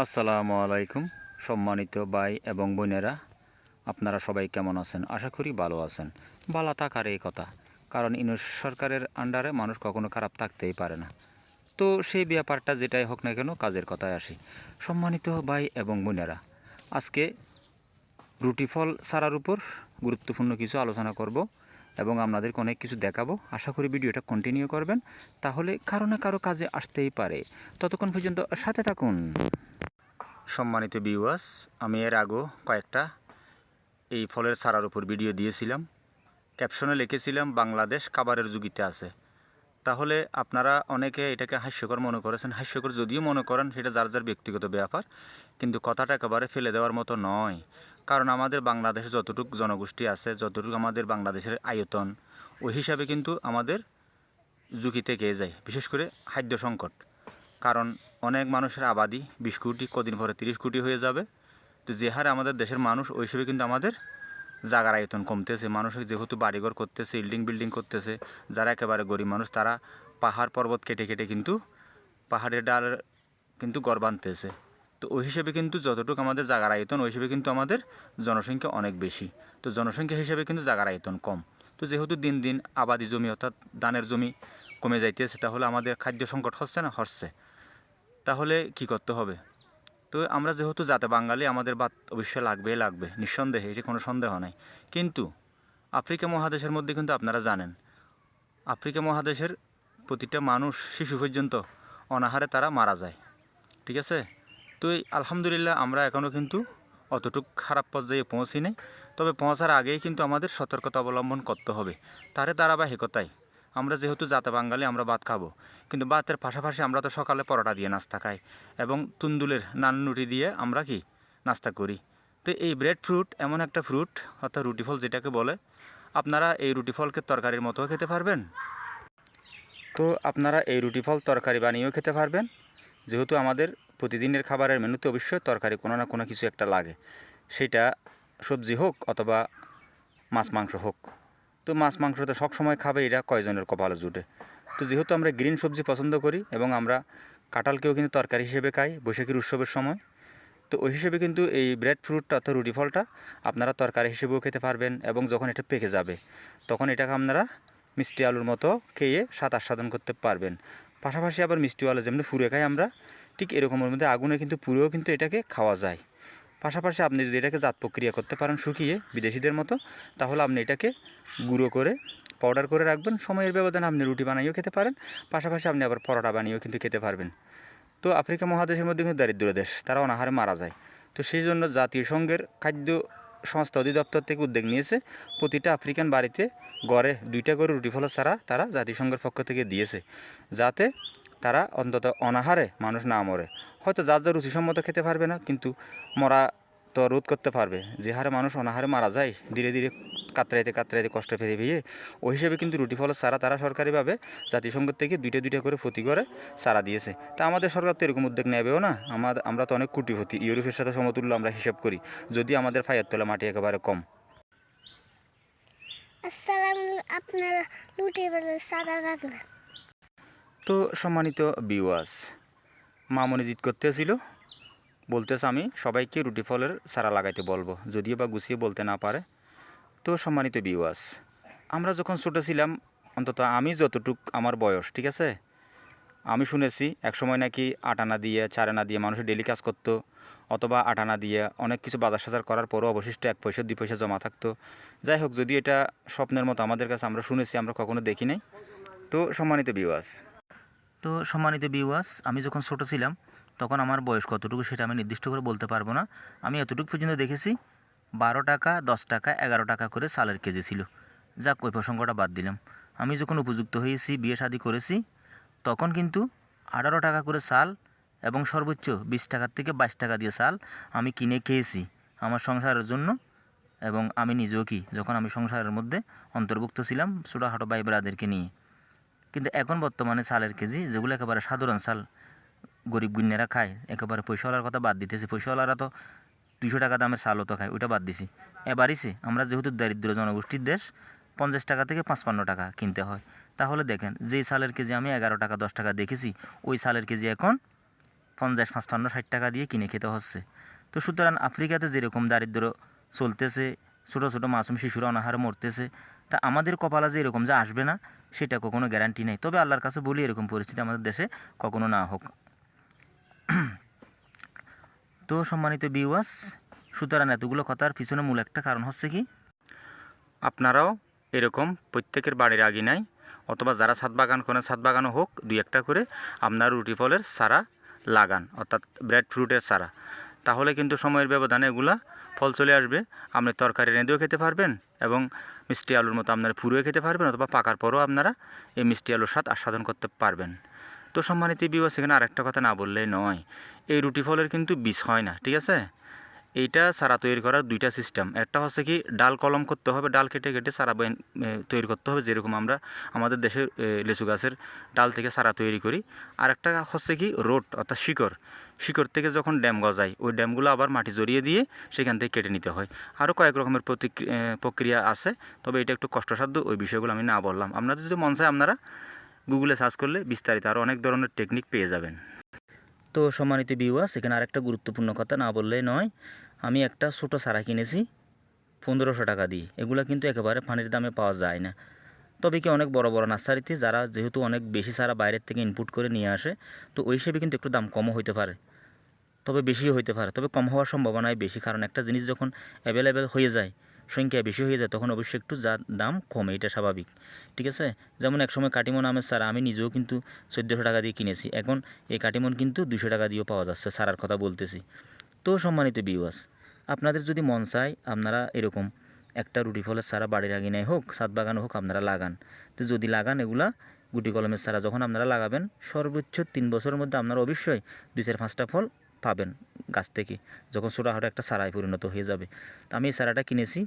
আসসালামু আলাইকুম সম্মানিত ভাই এবং বোনেরা, আপনারা সবাই কেমন আছেন? আশা করি ভালো আছেন। ভালো থাকার এই কথা, কারণ ইউনূস সরকারের আন্ডারে মানুষ কখনো খারাপ থাকতেই পারে না। তো সেই ব্যাপারটা যেটাই হোক না কেন, কাজের কথায় আসি। সম্মানিত ভাই এবং বোনেরা, আজকে রুটি ফল ছাড়ার উপর গুরুত্বপূর্ণ কিছু আলোচনা করব এবং আপনাদেরকে অনেক কিছু দেখাবো। আশা করি ভিডিওটা কন্টিনিউ করবেন, তাহলে কারো না কারো কাজে আসতেই পারে। ততক্ষণ পর্যন্ত সাথে থাকুন। সম্মানিত ভিউয়ার্স, আমি এর আগেও কয়েকটা এই ফলের চারার উপর ভিডিও দিয়েছিলাম। ক্যাপশনে লিখেছিলাম বাংলাদেশ খাবারের ঝুঁকিতে আছে। তাহলে আপনারা অনেকে এটাকে হাস্যকর মনে করেছেন। হাস্যকর যদিও মনে করেন, সেটা যার যার ব্যক্তিগত ব্যাপার, কিন্তু কথাটা একেবারে ফেলে দেওয়ার মতো নয়। কারণ আমাদের বাংলাদেশে যতটুকু জনগোষ্ঠী আছে, যতটুকু আমাদের বাংলাদেশের আয়তন, ওই হিসাবে কিন্তু আমাদের ঝুঁকিতে গিয়ে যায়, বিশেষ করে খাদ্য সংকট। কারণ অনেক মানুষের আবাদি 20 কোটি, কদিন পরে 30 কোটি হয়ে যাবে। তো যে হারে আমাদের দেশের মানুষ, ওই হিসেবে কিন্তু আমাদের জায়গার আয়তন কমতেছে। মানুষের যেহেতু বাড়িঘর করতেছে, বিল্ডিং করতেছে, যারা একেবারে গরিব মানুষ, তারা পাহাড় পর্বত কেটে কেটে কিন্তু পাহাড়ের ডাল কিন্তু ঘর বাঁধতেছে। তো ওই হিসেবে কিন্তু যতটুকু আমাদের জায়গার আয়তন, ওই হিসেবে কিন্তু আমাদের জনসংখ্যা অনেক বেশি। তো জনসংখ্যা হিসেবে কিন্তু জায়গার আয়তন কম। তো যেহেতু দিন দিন আবাদি জমি অর্থাৎ ধানের জমি কমে যাইতেছে, তাহলে আমাদের খাদ্য সংকট হচ্ছে না? হচ্ছে। তাহলে কি করতে হবে? তো আমরা যেহেতু জাতে বাঙালি, আমাদের ভাত অবশ্যই লাগবে, নিঃসন্দেহে, এটি কোনো সন্দেহ নাই। কিন্তু আফ্রিকা মহাদেশের মধ্যে কিন্তু আপনারা জানেন, আফ্রিকা মহাদেশের প্রতিটা মানুষ, শিশু পর্যন্ত অনাহারে তারা মারা যায়। ঠিক আছে? তো এই আলহামদুলিল্লাহ আমরা এখনও কিন্তু অতটুক খারাপ পর্যায়ে পৌঁছি নাই। তবে পৌঁছার আগেই কিন্তু আমাদের সতর্কতা অবলম্বন করতে হবে। তারে ধারাবাহিকতায় আমরা যেহেতু জাতে বাঙালি, আমরা ভাত খাবো, কিন্তু ভাতের পাশাপাশি আমরা তো সকালে পরোটা দিয়ে নাস্তা খাই এবং তুন্দুলের নান রুটি দিয়ে আমরা কি নাস্তা করি। তো এই ব্রেড ফ্রুট এমন একটা ফ্রুট, অর্থাৎ রুটি ফল যেটাকে বলে, আপনারা এই রুটি ফলকে তরকারির মতো খেতে পারবেন। তো আপনারা এই রুটি ফল তরকারি বানিয়েও খেতে পারবেন। যেহেতু আমাদের প্রতিদিনের খাবারের মেনুতে অবশ্যই তরকারি কোনো না কোনো কিছু একটা লাগে, সেটা সবজি হোক অথবা মাছ মাংস হোক। তো মাছ মাংস তো সবসময় খাবে, এরা কয়জনের কপালে জুটে? তো যেহেতু আমরা গ্রিন সবজি পছন্দ করি এবং আমরা কাঁঠালকেও কিন্তু তরকারি হিসেবে খাই বৈশাখীর উৎসবের সময়, তো ওই হিসেবে কিন্তু এই ব্রেড ফ্রুটটা অর্থাৎ রুটি ফলটা আপনারা তরকারি হিসেবেও খেতে পারবেন। এবং যখন এটা পেকে যাবে, তখন এটাকে আপনারা মিষ্টি আলুর মতো খেয়ে স্বাদ আস্বাদন করতে পারবেন। পাশাপাশি আবার মিষ্টি আলু যেমনি পুড়ে খাই আমরা, ঠিক এরকমের মধ্যে আগুনে কিন্তু পুড়েও কিন্তু এটাকে খাওয়া যায়। পাশাপাশি আপনি যদি এটাকে জাত প্রক্রিয়া করতে পারেন শুকিয়ে বিদেশিদের মতো, তাহলে আপনি এটাকে গুঁড়ো করে পাউডার করে রাখবেন। সময়ের ব্যবধানে আপনি রুটি বানিয়েও খেতে পারেন, পাশাপাশি আপনি আবার পরোটা বানিয়েও কিন্তু খেতে পারবেন। তো আফ্রিকা মহাদেশের মধ্যে কিন্তু দারিদ্র দেশ, তারা অনাহারে মারা যায়। তো সেই জন্য জাতিসংঘের খাদ্য সংস্থা অধিদপ্তর থেকে উদ্যোগ নিয়েছে, প্রতিটা আফ্রিকান বাড়িতে গড়ে 2টা করে রুটি ফলের চারা তারা জাতিসংঘের পক্ষ থেকে দিয়েছে, যাতে তারা অন্তত অনাহারে মানুষ না মরে। হয়তো যার যা রুচিসম্মত খেতে পারবে না, কিন্তু মরা তো রোধ করতে পারবে। যে হারে মানুষ অনাহারে মারা যায় ধীরে ধীরে, কাতরাইতে কষ্ট পেয়ে পেয়ে, ওই হিসেবে কিন্তু রুটি ফলের চারা তারা সরকারিভাবে জাতিসংঘ থেকে 2টা করে প্রতি করে চারা দিয়েছে। তা আমাদের সরকার তো এরকম উদ্যোগ নেবেও না। আমরা তো অনেক কোটিপতি, ইউরোপের সাথে সমতুল্য আমরা হিসাব করি, যদি আমাদের ফায়ার তোলা মাটি একেবারে কম। আপনারা রুটি সাদা রাখবেন। তো সম্মানিত ভিউয়ার্স, মামনি জিদ করতেছিল, বলতেছে আমি সবাইকে রুটি ফলের চারা লাগাইতে বলবো, যদিও বা গুছিয়ে বলতে না পারে। তো সম্মানিত ভিউয়ার্স, আমরা যখন ছোটো ছিলাম, অন্তত আমি যতটুক আমার বয়স, ঠিক আছে, আমি শুনেছি একসময় নাকি 8 আনা দিয়ে 4 আনা দিয়ে মানুষ ডেলি কাজ করতো, অথবা 8 আনা দিয়ে অনেক কিছু বাজার সাজার করার পরও অবশিষ্ট 1 পয়সা 2 পয়সা জমা থাকতো। যাই হোক, যদি এটা স্বপ্নের মতো আমাদের কাছে, আমরা শুনেছি, আমরা কখনো দেখি নাই। তো সম্মানিত ভিউয়ার্স, আমি যখন ছোটো ছিলাম তখন আমার বয়স কতটুকু সেটা আমি নির্দিষ্ট করে বলতে পারবো না। আমি এতটুকু পর্যন্ত দেখেছি 12 টাকা, 10 টাকা, 11 টাকা করে চালের কেজি ছিল। যাক, ওই প্রসঙ্গটা বাদ দিলাম। আমি যখন উপযুক্ত হয়েছি, বিয়ে শাদী করেছি, তখন কিন্তু 18 টাকা করে চাল এবং সর্বোচ্চ 20 টাকার থেকে 22 টাকা দিয়ে চাল আমি কিনে খেয়েছি আমার সংসারের জন্য। এবং আমি নিজেও যখন আমি সংসারের মধ্যে অন্তর্ভুক্ত ছিলাম ছোটোখাটো ভাই ব্রাদেরকে নিয়ে। কিন্তু এখন বর্তমানে চালের কেজি, যেগুলো একেবারে সাধারণ চাল গরিব গুন্নেরা খায়, একেবারে পয়সাওয়ালার কথা বাদ দিতেছি, পয়সাওয়ালারা তো 200 টাকা দামের চালও তো খায়, ওইটা বাদ দিছি। এবারইছে আমরা যেহেতু দারিদ্র জনগোষ্ঠীর দেশ, 50 টাকা থেকে 55 টাকা কিনতে হয়। তাহলে দেখেন, যেই চালের কেজি আমি 11 টাকা 10 টাকা দেখেছি, ওই চালের কেজি এখন 50, 55, 60 টাকা দিয়ে কিনে খেতে হচ্ছে। তো সুতরাং আফ্রিকাতে যেরকম দারিদ্র চলতেছে, ছোটো ছোটো মাসুম শিশুরা অনাহারে মরতেছে, তা আমাদের কপালে যে এরকম যে আসবে না সেটা কখনো গ্যারান্টি নেই। তবে আল্লাহর কাছে বলি এরকম পরিস্থিতি আমাদের দেশে কখনো না হোক। তো সম্মানিত ভিউয়ার্স, সুতরাং এতগুলো কথার পিছনে মূল একটা কারণ হচ্ছে কি, আপনারাও এরকম প্রত্যেকের বাড়ির আঙিনায় অথবা যারা ছাদ বাগান করেন ছাদ বাগানও হোক 2-1টা করে আপনার রুটি ফলের চারা লাগান, অর্থাৎ ব্রেড ফ্রুটের চারা। তাহলে কিন্তু সময়ের ব্যবধানে এগুলা ফল চলে আসবে। আপনি তরকারি রেঁধেও খেতে পারবেন এবং মিষ্টি আলুর মতো আপনারা পুরোও খেতে পারবেন, অথবা পাকার পরও আপনারা এই মিষ্টি আলুর স্বাদ আস্বাদন করতে পারবেন। তো সম্মানিত ভিউয়ার্স, সেখানে আরেকটা কথা না বললেই নয়, এই রুটি ফলের কিন্তু বীজ হয় না, ঠিক আছে? এইটা চারা তৈরি করার 2টা সিস্টেম। একটা হচ্ছে কি ডাল কলম করতে হবে, ডাল কেটে কেটে চারা তৈরি করতে হবে, যেরকম আমরা আমাদের দেশের লিচু গাছের ডাল থেকে চারা তৈরি করি। আর একটা হচ্ছে কি রোট, অর্থাৎ শিকড়। শিকড় থেকে যখন ড্যাম গজায় ওই ড্যামগুলো আবার মাটি জড়িয়ে দিয়ে সেখান থেকে কেটে নিতে হয়। আরও কয়েক রকমের প্রক্রিয়া আছে, তবে এটা একটু কষ্টসাধ্য, ওই বিষয়গুলো আমি না বললাম। আপনাদের যদি মন চায় আপনারা গুগলে সার্চ করলে বিস্তারিত আরও অনেক ধরনের টেকনিক পেয়ে যাবেন। তো সম্মানিত ভিউয়ার্স, এখানে আরেকটা গুরুত্বপূর্ণ কথা না বললেই নয়, আমি একটা ছোটো চারা কিনেছি 1500 টাকা দিয়ে। এগুলো কিন্তু একেবারে পানির দামে পাওয়া যায় না। তবে কি অনেক বড় বড় নার্সারিতে যারা যেহেতু অনেক বেশি চারা বাইরের থেকে ইনপুট করে নিয়ে আসে, তো ওই হিসেবে কিন্তু একটু দাম কমও হইতে পারে, তবে বেশিও হইতে পারে, তবে কম হওয়ার সম্ভাবনাই বেশি। কারণ একটা জিনিস যখন অ্যাভেলেবেল হয়ে যায়, সংখ্যা বেশি হয়ে যায়, তখন অবশ্যই একটু দাম কমে, এটা স্বাভাবিক, ঠিক আছে? যেমন একসময় কাটিমন আমের চারা আমি নিজেও কিন্তু 1400 টাকা দিয়ে কিনেছি, এখন এই কাটিমন কিন্তু 200 টাকা দিয়েও পাওয়া যাচ্ছে, চারার কথা বলতেছি। তো সম্মানিত ভিউয়ার্স, আপনাদের যদি মন চায় আপনারা এরকম একটা রুটি ফলের চারা বাড়ির আঙিনায় হোক ছাদ বাগানে হোক আপনারা লাগান। তো যদি লাগান এগুলা গুটি কলমের চারা যখন আপনারা লাগাবেন, সর্বোচ্চ 3 বছরের মধ্যে আপনারা অবশ্যই 2-4-5টা ফল পাবেন গাছ থেকে, যখন ছোটোখাটো একটা চারায় পরিণত হয়ে যাবে। তো আমি এই চারাটা কিনেছি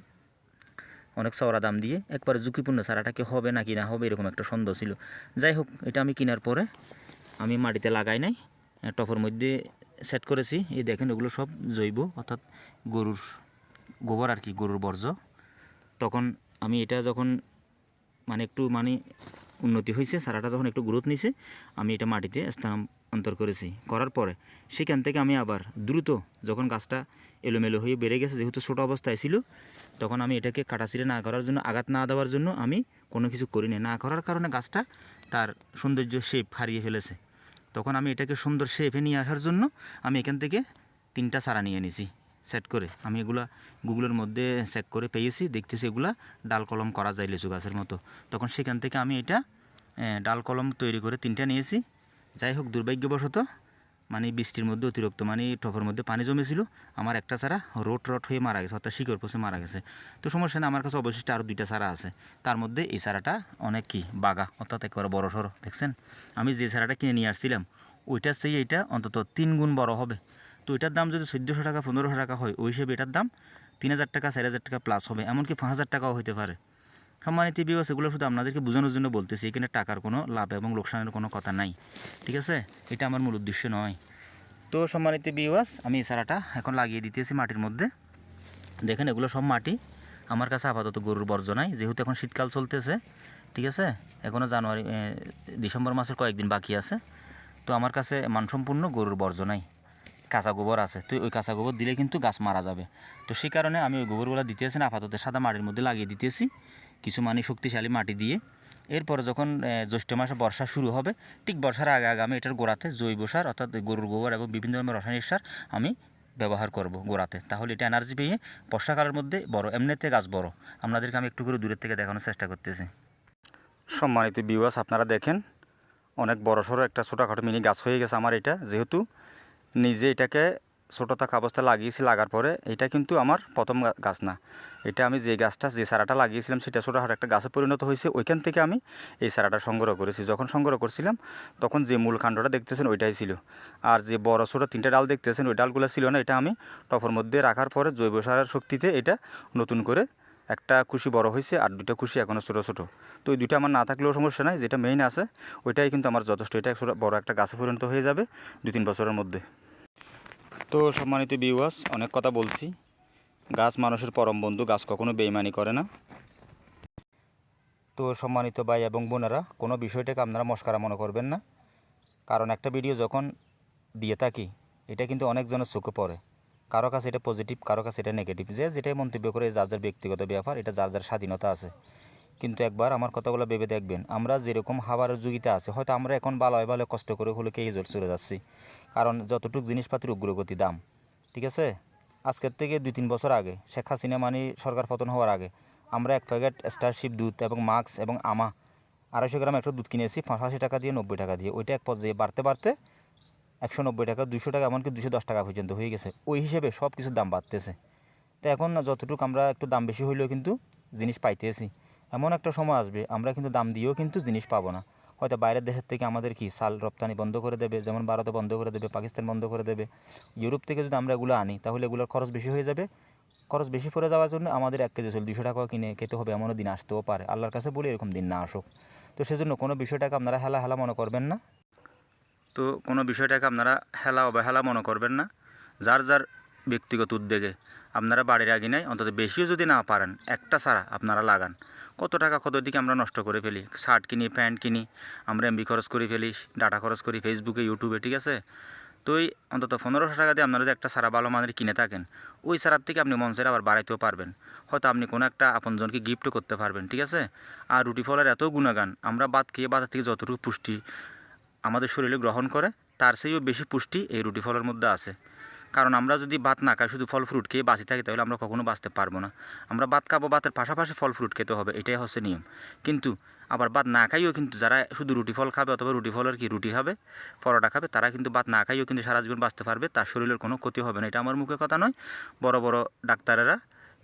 অনেক চওড়া দাম দিয়ে, একবারে ঝুঁকিপূর্ণ। চারাটা কি হবে নাকি না হবে এরকম একটা সন্দেহ ছিল। যাই হোক, এটা আমি কেনার পরে আমি মাটিতে লাগাই নাই, টবের মধ্যে সেট করেছি। এই দেখেন এগুলো সব জৈব, অর্থাৎ গরুর গোবর আর কি, গরুর বর্জ্য। তখন আমি এটা যখন একটু উন্নতি হয়েছে, চারাটা যখন একটু গ্রোথ নিছে, আমি এটা মাটিতে স্থানান্তর করেছি। করার পরে সেখান থেকে আমি আবার দ্রুত যখন গাছটা এলোমেলো হয়ে বেড়ে গেছে, যেহেতু ছোটো অবস্থায় ছিল, তখন আমি এটাকে কাটাছিঁড়ে না করার জন্য, আঘাত না দেওয়ার জন্য আমি কোনো কিছু করি না করার কারণে গাছটা তার সৌন্দর্য শেপ হারিয়ে ফেলেছে। তখন আমি এটাকে সুন্দর শেপে নিয়ে আসার জন্য আমি এখান থেকে 3টা চারা নিয়ে নিয়েছি সেট করে। আমি এগুলা গুগলের মধ্যে চেক করে পেয়েছি, দেখতেছি এগুলা ডাল কলম করা যায় লিচু গাছের মতো। তখন সেখান থেকে আমি এটা ডাল কলম তৈরি করে 3টা নিয়েছি। যাই হোক, দুর্ভাগ্যবশত বৃষ্টির মধ্যে অতিরিক্ত টবের মধ্যে পানি জমেছিল, আমার একটা চারা রট হয়ে মারা গেছে, অর্থাৎ শিকড় পচে মারা গেছে। তো সমস্যা না, আমার কাছে অবশিষ্ট আরও 2টা চারা আছে। তার মধ্যে এই চারাটা অনেক বাগা, অর্থাৎ একেবারে বড় সড়ো। দেখছেন আমি যে চারাটা কিনে নিয়ে আসছিলাম ওইটার চেয়ে এইটা অন্তত 3 গুণ বড় হবে। তো এটার দাম যদি 1400 টাকা 1500 টাকা হয়, ওই হিসেবে এটার দাম 3000 টাকা 4000 টাকা প্লাস হবে, এমনকি 5000 টাকাও হতে পারে। সম্মানিত ভিউয়ার্স, এগুলো শুধু আপনাদেরকে বোঝানোর জন্য বলতেছি, এখানে টাকার কোনো লাভ এবং লোকসানের কোনো কথা নাই, ঠিক আছে? এটা আমার মূল উদ্দেশ্য নয়। তো সম্মানিত ভিউয়ার্স, আমি এই চারাটা এখন লাগিয়ে দিতেছি মাটির মধ্যে। দেখেন এগুলো সব মাটি, আমার কাছে আপাতত গরুর বর্জ্য নাই, যেহেতু এখন শীতকাল চলতেছে, ঠিক আছে? এখনও ডিসেম্বর মাসের কয়েকদিন বাকি আছে। তো আমার কাছে মানসম্পূর্ণ গরুর বর্জ্য নাই, কাঁচা গোবর আছে। তো ওই কাঁচা গোবর দিলে কিন্তু গাছ মারা যাবে। তো সেই কারণে আমি ওই গোবরগুলো দিতেছি না, আপাতত সাদা মাটির মধ্যে লাগিয়ে দিতেছি কিছু শক্তিশালী মাটি দিয়ে। এরপরে যখন জ্যৈষ্ঠ মাসে বর্ষা শুরু হবে, ঠিক বর্ষার আগে আগে আমি এটার গোড়াতে জৈব সার, অর্থাৎ গরুর গোবর এবং বিভিন্ন ধরনের রাসায়নিক সার আমি ব্যবহার করব গোড়াতে। তাহলে এটা এনার্জি পেয়ে বর্ষাকালের মধ্যে বড়, এমনিতে গাছ বড়। আপনাদেরকে আমি একটু করে দূরের থেকে দেখানোর চেষ্টা করতেছি। সম্মানিত ভিউয়ার্স, আপনারা দেখেন অনেক বড় সড়ো একটা ছোটোখাটো মিনি গাছ হয়ে গেছে আমার এটা। যেহেতু নিজে এটাকে ছোটো থাকা অবস্থায় লাগিয়েছি, লাগার পরে এটা কিন্তু আমার প্রথম গাছ না। এটা আমি যে চারাটা লাগিয়েছিলাম সেটা ছোটোখাটো একটা গাছে পরিণত হয়েছে। ওইখান থেকে আমি এই চারাটা সংগ্রহ করেছি। যখন সংগ্রহ করছিলাম তখন যে মূল কাণ্ডটা দেখতেছেন ওইটাই ছিল, আর যে বড় ছোটো 3টা ডাল দেখতেছেন ওই ডালগুলো ছিল না। এটা আমি টবের মধ্যে রাখার পরে জৈব সারের শক্তিতে এটা নতুন করে একটা কুশি বড় হয়েছে, আর 2টা কুশি এখনও ছোটো ছোটো। তো ওই 2টা আমার না থাকলেও সমস্যা নাই, যেটা মেইন আছে ওইটাই কিন্তু আমার যথেষ্ট। এটা বড় একটা গাছে পরিণত হয়ে যাবে 2-3 বছরের মধ্যে। তো সম্মানিত ভিউয়ার্স, অনেক কথা বলছি। গাছ মানুষের পরম বন্ধু, গাছ কখনো বেইমানি করে না। তো সম্মানিত ভাই এবং বোনেরা, কোনো বিষয়টাকে আপনারা মস্কারা মনে করবেন না, কারণ একটা ভিডিও যখন দিয়ে থাকি এটা কিন্তু অনেকজনের চোখে পড়ে। কারো কাছে এটা পজিটিভ, কারো কাছে এটা নেগেটিভ, যে যেটাই মন্তব্য করে যার যার ব্যক্তিগত ব্যাপার, এটা যার যার স্বাধীনতা আছে। কিন্তু একবার আমার কথাগুলো ভেবে দেখবেন, আমরা যেরকম খাবারের যোগিতা আছে, হয়তো আমরা এখন ভালো ভালো কষ্ট করে হলে খেয়ে চলে যাচ্ছি, কারণ যতটুকু জিনিসপাতির উগ্রগতি দাম। ঠিক আছে, আজকের থেকে 2-3 বছর আগে, শেখ হাসিনা সরকার পতন হওয়ার আগে, আমরা এক প্যাকেট স্টারশিপ দুধ এবং মাক্স এবং আমা 250 গ্রাম একটা দুধ কিনেছি 85 টাকা দিয়ে, 90 টাকা দিয়ে। ওইটা এক পর্যায়ে বাড়তে বাড়তে 190 টাকা, 200 টাকা, এমনকি 210 টাকা পর্যন্ত হয়ে গেছে। ওই হিসেবে সব কিছুর দাম বাড়তেছে। তো এখন না, যতটুকু আমরা একটু দাম বেশি হইলেও কিন্তু জিনিস পাইতেছি, এমন একটা সময় আসবে আমরা কিন্তু দাম দিয়েও কিন্তু জিনিস পাবো না। হয়তো বাইরের দেশের থেকে আমাদের কি চাল রপ্তানি বন্ধ করে দেবে, যেমন ভারতে বন্ধ করে দেবে, পাকিস্তান বন্ধ করে দেবে। ইউরোপ থেকে যদি আমরা এগুলো আনি, তাহলে এগুলোর খরচ বেশি হয়ে যাবে। খরচ বেশি পড়ে যাওয়ার জন্য আমাদের 1 কেজি চাল 200 টাকাও কিনে খেতে হবে, এমনও দিন আসতেও পারে। আল্লাহর কাছে বলি এরকম দিন না আসুক। তো সেজন্য কোনো বিষয়টাকে আপনারা হেলা হেলা মনে করবেন না। তো কোনো বিষয়টাকে আপনারা হেলা অবহেলা মনে করবেন না। যার যার ব্যক্তিগত উদ্যোগে আপনারা বাড়ির আগে নাই, অন্তত বেশিও যদি না পারেন, একটা ছাড়া আপনারা লাগান। কত টাকা কত দিকে আমরা নষ্ট করে ফেলি, শার্ট কিনি, প্যান্ট কিনি, আমরা এমবি খরচ করে ফেলি, ডাটা খরচ করি ফেসবুকে, ইউটিউবে। ঠিক আছে, তো এই অন্তত 1500 টাকা দিয়ে আপনারা যদি একটা সারা ভালো মানের কিনে থাকেন, ওই সারার থেকে আপনি মন ছেড়ে আবার বাড়াইতেও পারবেন। হয়তো আপনি কোনো একটা আপনজনকে গিফটও করতে পারবেন। ঠিক আছে, আর রুটি ফলের এত গুণাগান, আমরা ভাত খেয়ে বাজার থেকে যতটুকু পুষ্টি আমাদের শরীরে গ্রহণ করে, তার চেয়েও বেশি পুষ্টি এই রুটি ফলের মধ্যে আছে। কারণ আমরা যদি ভাত না খাই, শুধু ফল ফ্রুট খেয়ে বাঁচি থাকি, তাহলে আমরা কখনো বাঁচতে পারবো না। আমরা ভাত খাবো, ভাতের পাশাপাশি ফল ফ্রুট খেতে হবে, এটাই হচ্ছে নিয়ম। কিন্তু আবার ভাত না খাইও কিন্তু যারা শুধু রুটি ফল খাবে, অথবা রুটি ফলের কি রুটি খাবে, পরোটা খাবে, তারা কিন্তু ভাত না খাইও কিন্তু সারা জীবন বাঁচতে পারবে, তার শরীরের কোনো ক্ষতি হবে না। এটা আমার মুখে কথা নয়, বড় বড় ডাক্তারেরা,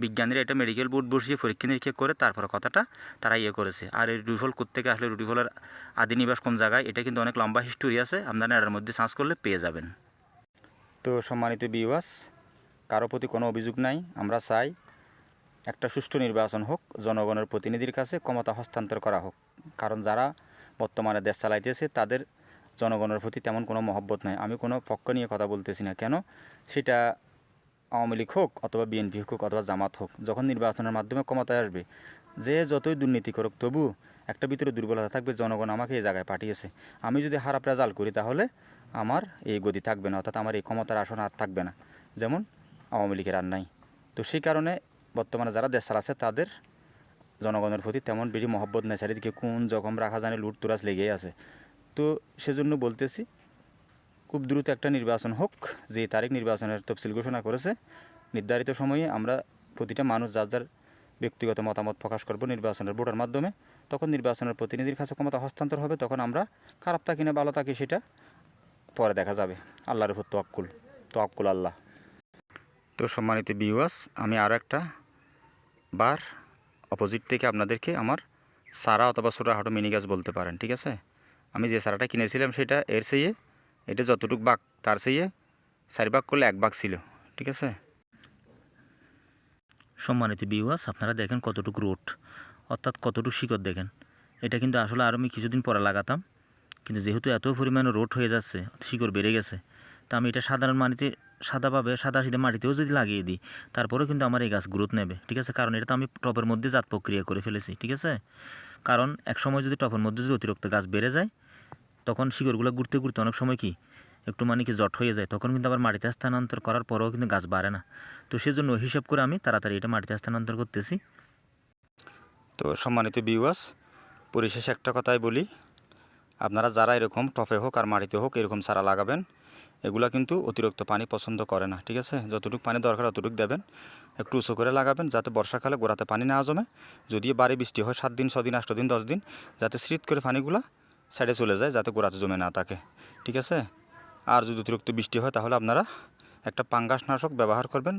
বিজ্ঞানীরা এটা মেডিকেল বোর্ড বসিয়ে পরীক্ষা নিরীক্ষা করে তারপরে কথাটা তারা করেছে। আর এই রুটি ফল কোত্থেকে আসলে, রুটি ফলের আদি নিবাস কোন জায়গায়, এটা কিন্তু অনেক লম্বা হিস্টোরি আছে, আপনারা এটার মধ্যে সার্চ করলে পেয়ে যাবেন। তো সম্মানিত ভিউয়ার্স, কারো প্রতি কোনো অভিযোগ নাই। আমরা চাই একটা সুষ্ঠু নির্বাচন হোক, জনগণের প্রতিনিধির কাছে ক্ষমতা হস্তান্তর করা হোক। কারণ যারা বর্তমানে দেশ চালাইতেছে, তাদের জনগণের প্রতি তেমন কোনো মহব্বত নাই। আমি কোনো পক্ষ নিয়ে কথা বলতেছি না, কেন সেটা আওয়ামী লীগ হোক, অথবা বিএনপি হোক, অথবা জামাত হোক, যখন নির্বাচনের মাধ্যমে ক্ষমতায় আসবে, যে যতই দুর্নীতি করুক, তবু একটা ভিতরে দুর্বলতা থাকবে, জনগণ আমাকে এই জায়গায় পাঠিয়েছে, আমি যদি খারাপ রেজাল্ট করি, তাহলে আমার এই গদি থাকবে না, অর্থাৎ আমার এই ক্ষমতার আসন আর থাকবে না, যেমন আওয়ামী লীগের আর নাই। তো সেই কারণে বর্তমানে যারা দেশ চালাচ্ছে, তাদের জনগণের প্রতি তেমন বেশি মহব্বত নেই, চারিদিকে কোন জখম রাখা জানে লুট তুরাজ লেগেই আছে। তো সেজন্য বলতেছি, খুব দ্রুত একটা নির্বাচন হোক। যে তারিখ নির্বাচনের তফসিল ঘোষণা করেছে, নির্ধারিত সময়ে আমরা প্রতিটা মানুষ যার যার ব্যক্তিগত মতামত প্রকাশ করব নির্বাচনের ভোটের মাধ্যমে। তখন নির্বাচনের প্রতিনিধির কাছে ক্ষমতা হস্তান্তর হবে, তখন আমরা খারাপ থাকি না ভালো থাকি সেটা পরে দেখা যাবে। আল্লাহর উপর তোয়াক্কুল আল্লাহ। তো সম্মানিত ভিউয়ার্স, আমি আরও একটা বার অপোজিট থেকে আপনাদেরকে আমার সারা অথবা ছোটোখাটো মিনি গাছ বলতে পারেন। ঠিক আছে, আমি যে সারাটা কিনেছিলাম সেটা এর চেয়ে, এটা যতটুক ভাগ, তার চেয়ে 4 ভাগ করলে 1 ভাগ ছিল। ঠিক আছে, সম্মানিত ভিউয়ার্স, আপনারা দেখেন কতটুকু রোট, অর্থাৎ কতটুকু শিকড় দেখেন। এটা কিন্তু আসলে আরও আমি কিছুদিন পরে লাগাতাম, কিন্তু যেহেতু এত পরিমাণে রোট হয়ে যাচ্ছে, শিকড় বেড়ে গেছে, তা আমি এটা সাধারণ মাটিতে, সাদাভাবে সাদা সিধে মাটিতেও যদি লাগিয়ে দিই, তারপরেও কিন্তু আমার এই গাছ গ্রোথ নেবে। ঠিক আছে, কারণ এটা তো আমি টবের মধ্যে জাত প্রক্রিয়া করে ফেলেছি। ঠিক আছে, কারণ এক সময় যদি টবের মধ্যে যদি অতিরিক্ত গাছ বেড়ে যায়, তখন শিকড়গুলো ঘুরতে ঘুরতে অনেক সময় কি একটু কি জট হয়ে যায়, তখন কিন্তু আবার মাটিতে স্থানান্তর করার পরেও কিন্তু গাছ বাড়ে না। তো সেজন্য হিসাব করে আমি তাড়াতাড়ি এটা মাটিতে স্থানান্তর করতেছি। তো সম্মানিত ভিউয়ার্স, পরিশেষে একটা কথাই বলি, আপনারা যারা এরকম টপে হোক আর মাটিতে হোক এরকম চারা লাগাবেন, এগুলা কিন্তু অতিরিক্ত পানি পছন্দ করে না। ঠিক আছে, যতটুকু পানি দরকার অতটুকু দেবেন, একটু উঁচু করে লাগাবেন, যাতে বর্ষাকালে গোড়াতে পানি না জমে। যদিও বাড়ি বৃষ্টি হয় 7 দিন 6 দিন 8 দিন 10 দিন, যাতে স্রিত করে পানিগুলা সাইডে চলে যায়, যাতে গোড়াতে জমে না থাকে। ঠিক আছে, আর যদি অতিরিক্ত বৃষ্টি হয়, তাহলে আপনারা একটা পাঙ্গাসনাশক ব্যবহার করবেন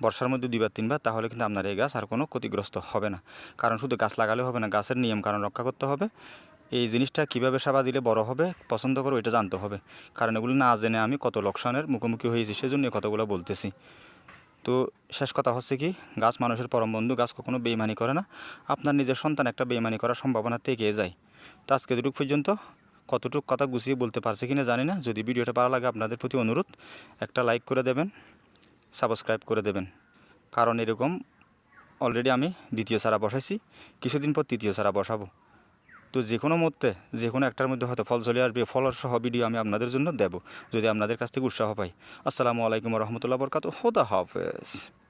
বর্ষার মধ্যে 2-3 বার, তাহলে কিন্তু আপনার এই গাছ আর কোনো ক্ষতিগ্রস্ত হবে না। কারণ শুধু গাছ লাগালে হবে না, গাছের নিয়ম কারণ রক্ষা করতে হবে। এই জিনিসটা কীভাবে সেবা দিলে বড় হবে, পছন্দ করো, এটা জানতে হবে। কারণ এগুলো না জেনে আমি কত লোকসানের মুখোমুখি হয়েছি, সেজন্য এই কথাগুলো বলতেছি। তো শেষ কথা হচ্ছে কি, গাছ মানুষের পরম বন্ধু, গাছ কখনো বেইমানি করে না। আপনার নিজের সন্তান একটা বেইমানি করার সম্ভাবনা থেকে যায়। তো আজকে এতটুকু পর্যন্ত, কতটুকু কথা গুছিয়ে বলতে পারছি কিনা জানি না। যদি ভিডিওটা ভালো লাগে, আপনাদের প্রতি অনুরোধ, একটা লাইক করে দেবেন, সাবস্ক্রাইব করে দেবেন। কারণ এরকম অলরেডি আমি দ্বিতীয় চারা বসাইছি, কিছুদিন পর তৃতীয় চারা বসাবো। তো যে কোনো মুহূর্তে যে কোনো একটার মধ্যে হয়তো ফল চলে আসবে, ফলের সহ ভিডিও আমি আপনাদের জন্য দেব যদি আপনাদের কাছ থেকে উৎসাহ পাই। আসসালামু আলাইকুম রহমতুল্লাহ বরকাত। খোদা হাফেজ।